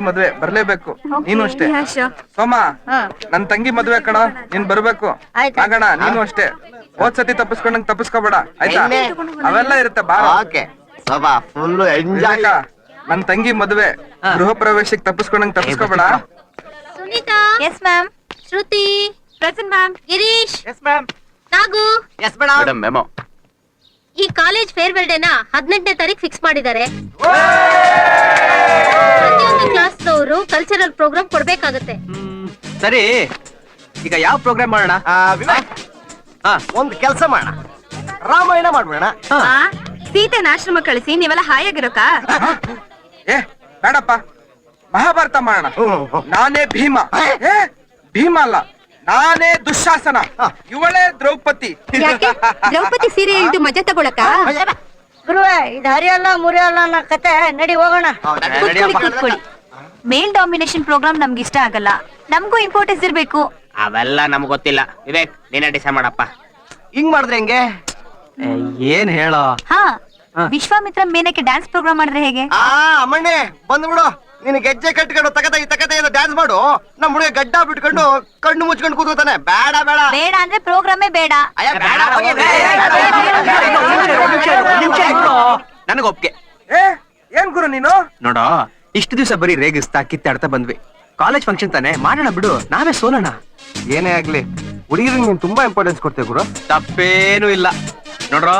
ಮದ್ವೆ ಬರ್ಲೇಬೇಕು. ನೀನು ಅಷ್ಟೇ. ಸೋಮ, ನನ್ ತಂಗಿ ಮದ್ವೆ ಕಣ, ನೀನ್ ಬರ್ಬೇಕು. ಆಗಣ, ನೀನು ಅಷ್ಟೇ. ಹೋದ್ ಸತಿ ತಪ್ಪಿಸ್ಕೊಂಡಂಗ್ ತಪ್ಪಿಸ್ಕೋಬೇಡ ಆಯ್ತಾ? ಅವೆಲ್ಲ ಇರುತ್ತೆ ಬಾ. ನನ್ ತಂಗಿ ಮದ್ವೆ ಗೃಹ ಪ್ರವೇಶಕ್ಕೆ ತಪ್ಪಿಸ್ಕೊಂಡಂಗ್ ತಪ್ಪಿಸ್ಕೋಬೇಡ. Sunitha. Yes ma'am. Shruti. Present ma'am. Girish. Yes ma'am. Nagu. Yes madam. Memo. ಈ ಕಾಲೇಜ್ ಫೇರ್ವೆಲ್ ಡೇನ 18ನೇ ತಾರೀಕು ಫಿಕ್ಸ್ ಮಾಡಿದ್ದಾರೆ. ಪ್ರತಿಯೊಂದು ಕ್ಲಾಸ್ನವರು ಕಲ್ಚರಲ್ ಪ್ರೋಗ್ರಾಮ್ ಕೊಡ್ಬೇಕಾಗತ್ತೆ. ಸರಿ, ಈಗ ಯಾವ ಪ್ರೋಗ್ರಾಮ್ ಮಾಡೋಣ? ಒಂದು ಕೆಲಸ ಮಾಡೋಣ, ರಾಮಾಯಣ ಮಾಡ್ಬೇಡ. ಸೀತೆನ ಆಶ್ರಮ ಕಳಿಸಿ ನೀವೆಲ್ಲ ಹಾಯಾಗಿರೋಕ. ಏ ಬೇಡಪ್ಪ, ಮಹಾಭಾರತ ಮಾಡೋಣ. ನಾನೇ ಭೀಮ. ಭೀಮ ಅಲ್ಲ, ನಾನೇ ದುಶ್ಯಾಸನ, ಇವಳೇ ದ್ರೌಪದಿ. ದ್ರೌಪದಿ ಸೀರೆ ಇಳಿದು ಮಜಾ ತಗೊಳಕ? ಗುರುವೆ, ಇದು ಹರಿಯಲ್ಲ ಮುರಿಯಲ್ಲ ಅನ್ನೋ ಕತೆ. ನಡಿ ಹೋಗೋಣ. ಕೂತ್ಕೊಳ್ಳಿ. ಮೇಲ್ ಡಾಮಿನೇಷನ್ ಪ್ರೋಗ್ರಾಮ್ ನಮ್ಗೆ ಇಷ್ಟ ಆಗಲ್ಲ. ನಮಗೂ ಇಂಪಾರ್ಟೆನ್ಸ್ ಇರ್ಬೇಕು. ಅವೆಲ್ಲ ನಮ್ಗೆ ಗೊತ್ತಿಲ್ಲ. ವಿವೇಕ್, ನೀನೇ ಡಿಸೈಡ್ ಮಾಡಪ್ಪ. ಹಿಂಗ್ ಮಾಡಿದ್ರೆ ಹೆಂಗೆ? ಏನ್ ಹೇಳೋ? ವಿಶ್ವಾಮಿತ್ರ ಮೇನಕ್ಕೆ ಡ್ಯಾನ್ಸ್ ಪ್ರೋಗ್ರಾಮ್ ಮಾಡಿದ್ರೆ ಹೇಗೆ? ಅಮ್ಮಣ್ಣೆ ಬಂದ್ಬಿಡು. ನೀನು ಗೆಜ್ಜೆ ಕಟ್ಕೊಂಡು ತಕತೆ ಡ್ಯಾನ್ಸ್ ಮಾಡು. ನಮ್ ಹುಡುಗ ಗಡ್ಡ ಬಿಟ್ಕೊಂಡು ಕಣ್ಣು ಮುಚ್ಕೊಂಡು ಕೂತ್ಕೋತಾನೆ. ಬೇಡ ಬೇಡ ಬೇಡ ಅಂದ್ರೆ ಪ್ರೋಗ್ರಾಮೇ ಬೇಡ. ನನಗ ಒಪ್ಗೆ. ಏನ್ ಗುರು ನೀನು? ನೋಡೋ, ಇಷ್ಟು ದಿವಸ ಬರೀ ರೇಗಿಸ್ತಾ ಕಿತ್ತಾಡ್ತಾ ಬಂದ್ವಿ. ಕಾಲೇಜ್ ಫಂಕ್ಷನ್ ತಾನೆ, ಮಾಡೋಣ ಬಿಡು, ನಾವೇ ಸೋಲೋಣ. ಏನೇ ಆಗ್ಲಿ, ಹುಡುಗಿರಿಗೆ ನೀನ್ ತುಂಬಾ ಇಂಪಾರ್ಟೆನ್ಸ್ ಕೊಡ್ತೇವೆ ಗುರು. ತಪ್ಪೇನು ಇಲ್ಲ. ನೋಡ್ರೋ,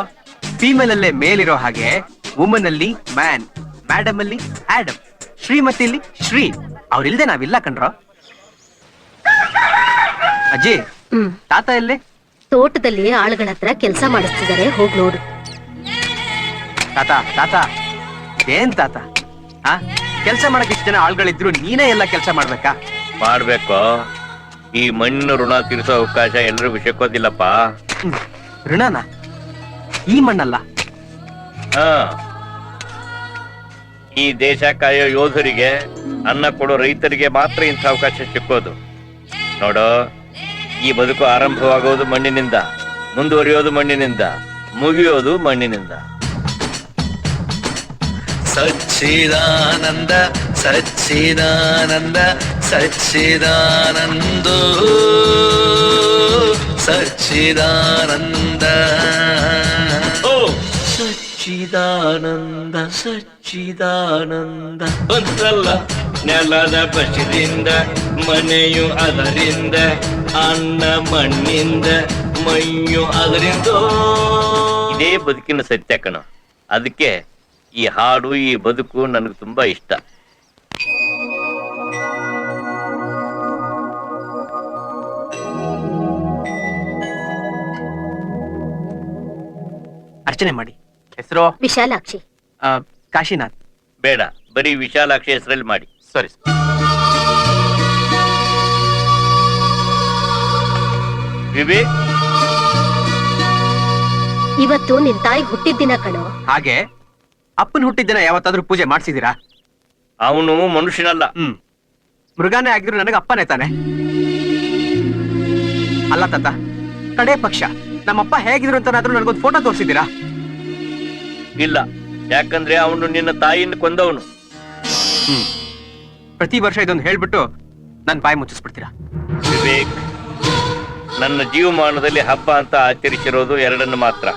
ಫೀಮೇಲ್ ಅಲ್ಲೇ ಮೇಲಿರೋ ಹಾಗೆ ವುಮನ್ ಅಲ್ಲಿ ಮ್ಯಾನ್, ಮೇಡಮ್ ಅಲ್ಲಿ ಆಡಮ್, ಶ್ರೀಮತಿಲಿ ಶ್ರೀ. ಅವ್ರಿಲ್ದೆ ನಾವಿಲ್ಲ ಕಣ್ರೋ. ಅಜ್ಜಿ, ತಾತ ಎಲ್ಲಿ? ತೋಟದಲ್ಲಿ ಆಳುಗಳ ಹತ್ರ ಕೆಲಸ ಮಾಡಿಸ್ತಿದ್ದಾರೆ, ಹೋಗ್ ನೋಡು. ತಾತ ಏನ್ ತಾತ? ಕೆಲ್ಸ ಮಾಡಕ್ ಇಷ್ಟ ಜನ ಆಳ್ಗಳಿದ್ರು ನೀನೇ ಎಲ್ಲ ಕೆಲಸ ಮಾಡ್ಬೇಕಾ? ಮಾಡ್ಬೇಕು. ಈ ಮಣ್ಣಿನ ಋಣ ತೀರಿಸೋ ಅವಕಾಶ ಎಲ್ರಿಗೂ ಸಿಕ್ಕೋದಿಲ್ಲಪ್ಪ. ಋಣನ? ಈ ಮಣ್ಣಲ್ಲ. ಈ ದೇಶ ಕಾಯೋ ಯೋಧರಿಗೆ, ಅನ್ನ ಕೊಡೋ ರೈತರಿಗೆ ಮಾತ್ರ ಇಂಥ ಅವಕಾಶ ಸಿಕ್ಕೋದು. ನೋಡೋ, ಈ ಬದುಕು ಆರಂಭವಾಗೋದು ಮಣ್ಣಿನಿಂದ, ಮುಂದುವರಿಯೋದು ಮಣ್ಣಿನಿಂದ, ಮುಗಿಯೋದು ಮಣ್ಣಿನಿಂದ. ಸಚ್ಚಿದಾನಂದ ಸಚ್ಚಿದಾನಂದ ಸಚ್ಚಿದಾನಂದೋ ಸಚ್ಚಿದಾನಂದ. ಸಚ್ಚಿದಾನಂದ ಸಚ್ಚಿದಾನಂದ. ಒಂದಲ್ಲ ನೆಲದ ಬಸಿರಿಂದ, ಮನೆಯು ಅದರಿಂದ, ಅನ್ನ ಮಣ್ಣಿಂದ, ಮೈಯು ಅದರಿಂದ. ಇದೇ ಬದುಕಿನ ಸತ್ಯ ಕಣ. ಅದಕ್ಕೆ ಈ ಹಾಡು, ಈ ಬದುಕು ನನಗೆ ತುಂಬಾ ಇಷ್ಟ. ಅರ್ಚನೆ ಮಾಡಿ. ಹೆಸರು? ವಿಶಾಲಾಕ್ಷಿ. ಕಾಶಿನಾಥ್. ಬೇಡ, ಬರೀ ವಿಶಾಲಾಕ್ಷಿ ಹೆಸರಲ್ಲಿ ಮಾಡಿ. ಸರಿ. ವಿವೇಕ್, ಇವತ್ತು ನಿನ್ ತಾಯಿ ಹುಟ್ಟಿದ್ದಿನ ಕಣೋ. ಹಾಗೆ ಅಪ್ಪನ ಹುಟ್ಟಿದ್ದಿನ ಯಾವತ್ತಾದ್ರೂ ಪೂಜೆ ಮಾಡ್ಸಿದೀರಾ? ಅವನು ಮನುಷ್ಯನಲ್ಲ. ಮೃಗಾನೇ ಆಗಿದ್ರು ನನಗೆ ಅಪ್ಪನೇ ತಾನೆ. ಅಲ್ಲ ತಾತ, ಕಡೆ ಪಕ್ಷ ನಮ್ಮಪ್ಪ ಹೇಗಿದ್ರು ಅಂತನಾದ್ರೂ ನನಗೊಂದು ಫೋಟೋ ತೋರಿಸಿದೀರಾ? ಇಲ್ಲ, ಯಾಕಂದ್ರೆ ಅವನು ನಿನ್ನ ತಾಯಿಯಿಂದ ಕೊಂದವನು. ಪ್ರತಿ ವರ್ಷ ಇದೊಂದು ಹೇಳ್ಬಿಟ್ಟು ನನ್ ಬಾಯಿ ಮುಚ್ಚಿಸ್ಬಿಡ್ತೀರಾ? ವಿವೇಕ್, ನನ್ನ ಜೀವಮಾನದಲ್ಲಿ ಹಬ್ಬ ಅಂತ ಆಚರಿಸಿರೋದು ಎರಡನ್ನು ಮಾತ್ರ.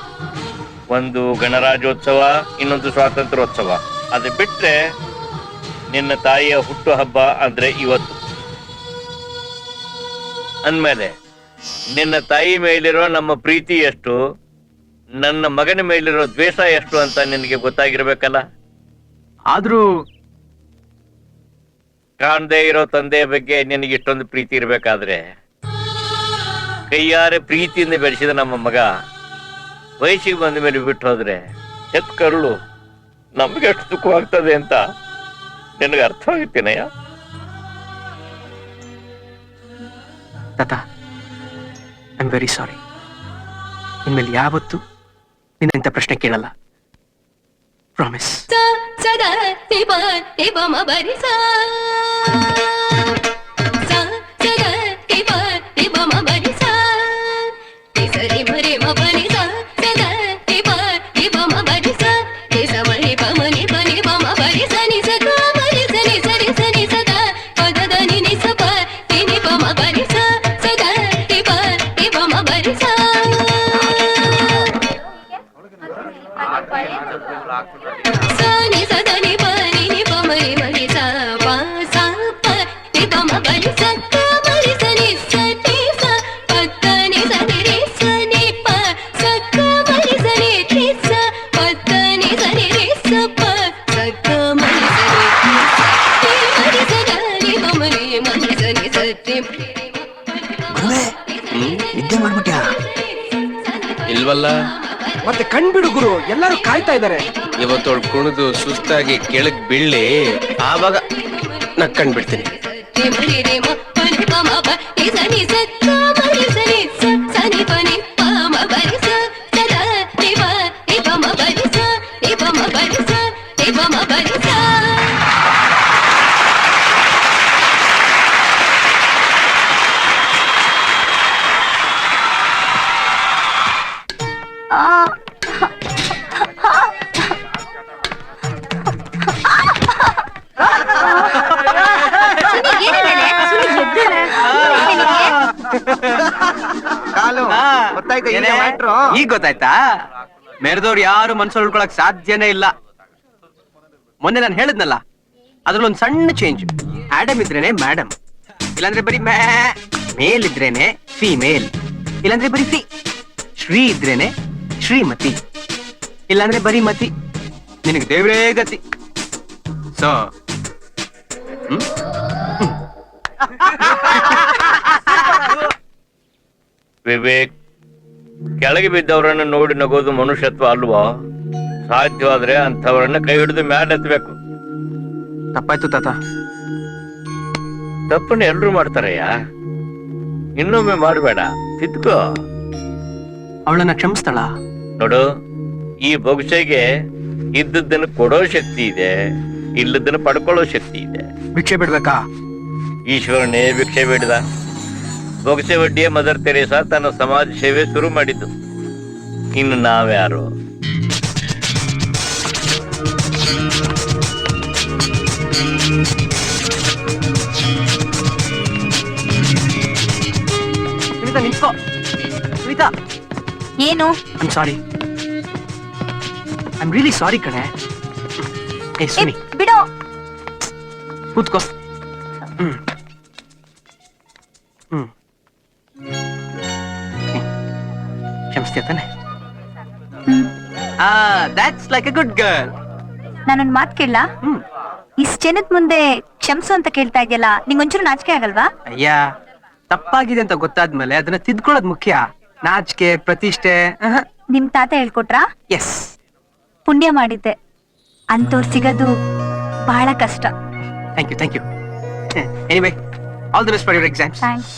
ಒಂದು ಗಣರಾಜ್ಯೋತ್ಸವ, ಇನ್ನೊಂದು ಸ್ವಾತಂತ್ರ್ಯೋತ್ಸವ. ಅದು ಬಿಟ್ರೆ ನಿನ್ನ ತಾಯಿಯ ಹುಟ್ಟು ಹಬ್ಬ ಅಂದ್ರೆ ಇವತ್ತು. ಅಂದ್ಮೇಲೆ ನಿನ್ನ ತಾಯಿ ಮೇಲಿರೋ ನಮ್ಮ ಪ್ರೀತಿ ಎಷ್ಟು, ನನ್ನ ಮಗನ ಮೇಲಿರೋ ದ್ವೇಷ ಎಷ್ಟು ಅಂತ ನಿನಗೆ ಗೊತ್ತಾಗಿರ್ಬೇಕಲ್ಲ. ಆದ್ರೂ ಕಾಣದೇ ಇರೋ ತಂದೆಯ ಬಗ್ಗೆ ನಿನಗೆ ಇಷ್ಟೊಂದು ಪ್ರೀತಿ ಇರ್ಬೇಕಾದ್ರೆ, ಕೈಯಾರೆ ಪ್ರೀತಿಯಿಂದ ಬೆಳೆಸಿದ ನಮ್ಮ ಮಗ ವಯಸ್ಸಿಗೆ ಬಂದ ಮೇಲೆ ಬಿಟ್ಟು ಹೋದ್ರೆ ಎತ್ ಕರುಳು ನಮ್ಗೆ ಎಷ್ಟು ದುಃಖವಾಗ್ತದೆ ಅಂತ ನಿನಗೆ ಅರ್ಥವಾಗುತ್ತೇನಯ್ಯ? ತಾತ, ಐ ಆಮ್ ವೆರಿ ಸಾರಿ. ಇನ್ಮೇಲೆ ಯಾವತ್ತು ನಿನ್ನ ಇಂಥ ಪ್ರಶ್ನೆ ಕೇಳಲ್ಲ. ಪ್ರಾಮಿಸ್. ಸನಿ ನಿದ್ದೆ ಮಾಡ್ಬಿಟ್ಯಾ? ಇಲ್ವಲ್ಲ, ಮತ್ತೆ ಕಣ್ಬಿಡು ಗುರು, ಎಲ್ಲರೂ ಕಾಯ್ತಾ ಇದ್ದಾರೆ. ಇವತ್ತೊಳ್ ಕುಣಿದು ಸುಸ್ತಾಗಿ ಕೆಳಗ್ ಬೀಳ್ಲಿ, ಆವಾಗ ನಕ್ಕಂಡ್ಬಿಡ್ತೀನಿ. ಕಾಲು ಗೊತ್ತಾಯ್ತಾ ಈಗ ಮ್ಯಾಟ್ರು? ಈಗ ಗೊತ್ತಾಯ್ತಾ? ಮೆರೆದವ್ರು ಯಾರು ಮನ್ಸಲ್ಲಿ ಉಳ್ಕೊಳಕ್ ಸಾಧ್ಯನೇ ಇಲ್ಲ. ಮೊನ್ನೆ ನಾನು ಹೇಳಿದ್ನಲ್ಲ, ಅದ್ರಲ್ಲೊಂದ್ ಸಣ್ಣ ಚೇಂಜ್. ಆಡಮ್ ಇದ್ರೇನೆ ಮೇಡಮ್, ಇಲ್ಲಾಂದ್ರೆ ಬರೀ ಮೇಲ್ ಇದ್ರೇನೆ ಫಿಮೇಲ್, ಇಲ್ಲಾಂದ್ರೆ ಬರೀ ಶ್ರೀ ಇದ್ರೇನೆ ಶ್ರೀಮತಿ, ಇಲ್ಲಾಂದ್ರೆ ಬರೀ ಮತಿ. ನಿನಗೆ ದೇವ್ರೇ ಗತಿ. ಸೊ ವಿವೇಕ್, ಕೆಳಗೆ ಬಿದ್ದವರನ್ನ ನೋಡಿ ನಗೋದು ಮನುಷ್ಯತ್ವ ಅಲ್ವಾ? ಸಾಧ್ಯವಾದ್ರೆ ಅಂಥವರನ್ನ ಕೈ ಹಿಡಿದು ಮ್ಯಾಲೆತ್ತಬೇಕು. ತಪ್ಪಾಯ್ತು ತಾತ. ತಪ್ಪನ್ನ ಎಲ್ರು ಮಾಡ್ತಾರಯ್ಯ, ಇನ್ನೊಮ್ಮೆ ಮಾಡಬೇಡ, ತಿದ್ಕೋ. ಅವಳನ್ನ ಕ್ಷಮಿಸ್ತಾಳ? ನೋಡು, ಈ ಬೊಗಸೆಗೆ ಇದ್ದದ್ದನ್ನು ಕೊಡೋ ಶಕ್ತಿ ಇದೆ, ಇಲ್ಲದನ್ನು ಪಡ್ಕೊಳ್ಳೋ ಶಕ್ತಿ ಇದೆ. ಭಿಕ್ಷೆ ಬಿಡ್ಬೇಕಾ? ಈಶ್ವರನೇ ಭಿಕ್ಷೆ ಬೇಡಿದ. ಬೊಗಸೆ ವಡ್ಡಿಯ ಮದರ್ ತೆರೇಸಾ ತನ್ನ ಸಮಾಜ ಸೇವೆ ಶುರು ಮಾಡಿದ್ದು. ಇನ್ನು ನಾವ್ಯಾರು? ಸುನೀತಾ ನಿಂತ್ಕೋ. ಸುನೀತಾ, ಏನು? I'm sorry. I'm really sorry ಕಣೆ. ಏ ಸುನಿ, ಬಿಡೋ. ಕೂತ್ಕೋ. ಕ್ಷಮಿಸ್ತೀಯ ತಾನೆ? That's like a good girl. ನಾನೊಂದ್ ಮಾತ್ ಕೇಳಲಾ? ಇಷ್ಟ್ ಜನದ ಮುಂದೆ ಕ್ಷಮಿಸು ಅಂತ ಕೇಳ್ತಾ ಇದೆಯಲ್ಲ, ನಿಂಗೊಂಚೂರು ನಾಚಿಕೆ ಆಗಲ್ವಾ? ಅಯ್ಯ, ತಪ್ಪಾಗಿದೆ ಅಂತ ಗೊತ್ತಾದ್ಮೇಲೆ ಅದನ್ನ ತಿದ್ಕೊಳ್ಳೋದು ಮುಖ್ಯ. ನಾಚಿಕೆ, ಪ್ರತಿಷ್ಠೆ. ನಿಮ್ ತಾತ ಹೇಳ್ಕೊಟ್ರಾ? ಎಸ್. ಪುಣ್ಯ ಮಾಡಿದ್ದೆ. ಅಂತವ್ರು ಸಿಗೋದು ಬಹಳ ಕಷ್ಟ. Thank you. Anyway, all the best for your exams. Thanks.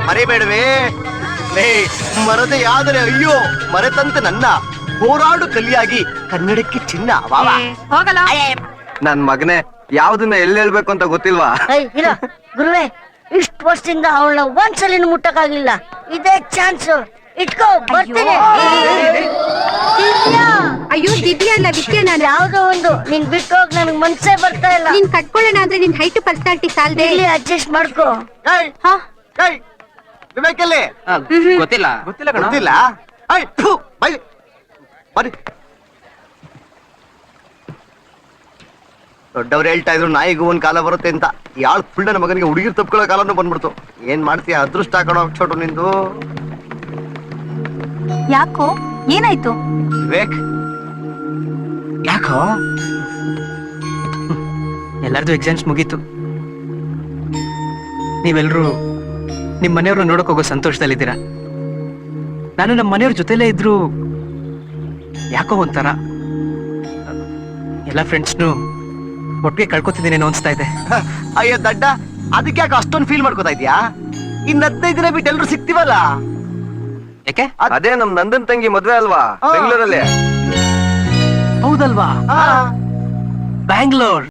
ಮರೆಬೇಡವೇ ಮರದೆ ಆದರೆ ಅಯ್ಯೋ ಮರೆತಂತೆ ನನ್ನ ಹೋರಾಡು ಕಲಿಯಾಗಿ ಕನ್ನಡಕ್ಕೆ ಚಿನ್ನ. ಹೋಗಲ್ಲ. ನನ್ ಮಗನೇ, ಯಾವ್ದನ್ನ ಎಲ್ಲಿ ಹೇಳ್ಬೇಕು ಅಂತ ಗೊತ್ತಿಲ್ವಾ? ಇಲ್ಲ ಗುರುವೆ, ಇಷ್ಟು ವರ್ಷದಿಂದ ಅವಳನ್ನ ಒಂದ್ಸಲಿನ ಮುಟ್ಟಕ್ಕಾಗ್ಲಿಲ್ಲ. ಇದೇ ಚಾನ್ಸ್ ಇಟ್ಕೋ, ಬರ್ತೀನಿ. ಅಯ್ಯೋ, ದಿವ್ಯಾ ಅಲ್ಲ, ವಿದ್ಯಾ. ನಾನು ಯಾವ್ದೋ ಒಂದು ನಿನ್ ಬಿಟ್ಟೋಗ್ ನನಗ್ ಮನ್ಸೇ ಬರ್ತಾ ಇಲ್ಲ. ನೀನ್ ಕಟ್ಕೊಳ್ಳೋಣ ಅಂದ್ರೆ ನಿನ್ ಹೈಟ್ ಪರ್ಸನಾಲಿಟಿ ಸಾಲದೆ. ಇಲ್ಲಿ ಅಡ್ಜಸ್ಟ್ ಮಾಡ್ಕೋ. ವಿವೇಕಲ್ಲಿ ಗೊತ್ತಿಲ್ಲ ಕಣ. ಗೊತ್ತಿಲ್ಲ? ಬರ್ರಿ. ದೊಡ್ಡವ್ರು ಹೇಳ್ತಾ ಇದ್ರು ನಾಯಿಗೂ ಒಂದ್ ಕಾಲ ಬರುತ್ತೆ ಅಂತ. ಯಾಳ್ ಫುಲ್ ಮಗನಿಗೆ ಹುಡುಗಿರ್ ತಪ್ಕೊಳ್ಳೋ ಕಾಲನು ಬಂದ್ಬಿಡ್ತು. ಏನ್ ಮಾಡ್ತೀಯ? ಅದೃಷ್ಟ ಹಾಕೋಣ ಚೋಟು ನಿಂದು. ಯಾಕೋ, ಏನಾಯ್ತು? ವಿವೇಕ್, ಯಾಕೋ? ಎಲ್ಲರದು ಎಕ್ಸಾಮ್ಸ್ ಮುಗೀತು. ನೀವೆಲ್ರೂ ನಿಮ್ ಮನೆಯವ್ರು ನೋಡಕ್ ಹೋಗೋ ಸಂತೋಷದಲ್ಲಿದ್ದೀರಾ. ನಾನು ನಮ್ಮ ಮನೆಯವ್ರ ಜೊತೆಲೇ ಇದ್ರು ಯಾಕೋ ಒಂಥರ ಎಲ್ಲ ಫ್ರೆಂಡ್ಸ್ನು ಒಟ್ಟಿಗೆ ಕಳ್ಕೊತಿದ್ದೀನೇನೋ ಅನ್ಸ್ತಾ ಇದೆ. ಅಯ್ಯೋ ದಡ್ಡ, ಅದಕ್ಕೆ ಯಾಕೆ ಅಷ್ಟೊಂದು ಫೀಲ್ ಮಾಡ್ಕೋತಾ ಇದ್ಯಾ? ಇನ್ 15 ದಿನ ಬಿಟ್ಟು ಎಲ್ರು ಸಿಗ್ತೀವಲ್ಲ. ಯಾಕೆ? ಅದೇ ನಮ್ ನಂದನ್ ತಂಗಿ ಮದ್ವೆ ಅಲ್ವಾ ಬೆಂಗಳೂರಲ್ಲಿ? ಹೌದಲ್ವಾ? ಬ್ಯಾಂಗ್ಳೂರ್.